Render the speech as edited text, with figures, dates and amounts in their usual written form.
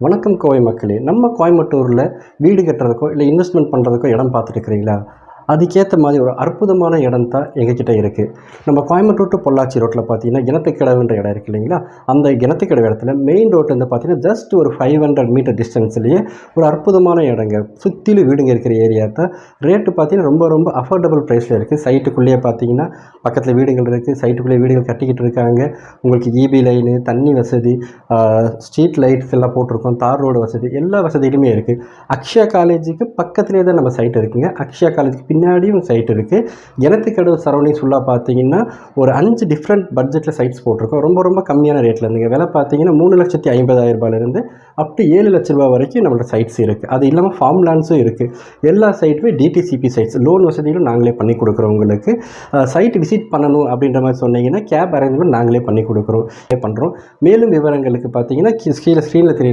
வணக்கம் கோவை மக்களே. நம்ம கோயம்புத்தூரில் வீடு கட்டுறதுக்கோ இல்லை இன்வெஸ்ட்மெண்ட் பண்ணுறதுக்கோ இடம் பார்த்துட்டு இருக்கிறீங்களா? அதுக்கேற்ற மாதிரி ஒரு அற்புதமான இடம் தான் எங்ககிட்ட இருக்குது. நம்ம கோயம்புத்தூர் டு பொள்ளாச்சி ரோட்டில் பார்த்தீங்கன்னா கிணத்துக்கடவுன்ற இடம் இருக்குது இல்லைங்களா? அந்த கிணத்துக்கடவு இடத்துல மெயின் ரோட்லேருந்து பார்த்தீங்கன்னா ஜஸ்ட் ஒரு 500 மீட்டர் டிஸ்டன்ஸ்லேயே ஒரு அற்புதமான இடங்க. சுற்றிலும் வீடுங்க இருக்கிற ஏரியா தான். ரேட்டு பார்த்தீங்கன்னா ரொம்ப ரொம்ப அஃபோர்டபுள் ப்ரைஸில் இருக்குது. சைட்டுக்குள்ளேயே பார்த்தீங்கன்னா பக்கத்தில் வீடுகள் இருக்குது. சைட்டுக்குள்ளேயே வீடுகள் கட்டிக்கிட்டு இருக்காங்க. உங்களுக்கு இபி லைனு, தண்ணி வசதி, ஸ்ட்ரீட் லைட்ஸ் எல்லாம் போட்டிருக்கோம். தார் ரோடு வசதி, எல்லா வசதியிலுமே இருக்குது. அக்ஷயா காலேஜுக்கு பக்கத்துலேயே தான் நம்ம சைட் இருக்குங்க. அக்ஷயா காலேஜுக்கு பின்னாடியும் சைட் இருக்குது. கிணத்துக்கடவு சரௌண்டிங்ஸ் ஃபுல்லாக பார்த்தீங்கன்னா ஒரு 5 டிஃப்ரெண்ட் பட்ஜெட்டில் சைட்ஸ் போட்டிருக்கோம். ரொம்ப ரொம்ப கம்மியான ரேட்டில் இருந்துங்க. விலை பார்த்தீங்கன்னா 3,50,000 ரூபாயிலிருந்து அப் டு 7 லட்ச ரூபா வரைக்கும் நம்மளோட சைட்ஸ் இருக்குது. அது இல்லாமல் ஃபார்ம் லேண்ட்ஸும் இருக்குது. எல்லா சைட்டுமே டிடிசிபி சைட்ஸ், லோன் வசதிகளும் நாங்களே பண்ணி கொடுக்குறோம். உங்களுக்கு சைட் விசிட் பண்ணணும் அப்படின்ற மாதிரி சொன்னீங்கன்னா கேப் அரேஞ்ச்மெண்ட் நாங்களே பண்ணி கொடுக்குறோம் பண்ணுறோம். மேலும் விவரங்களுக்கு பார்த்தீங்கன்னா கீழே ஸ்க்ரீனில் தெரியல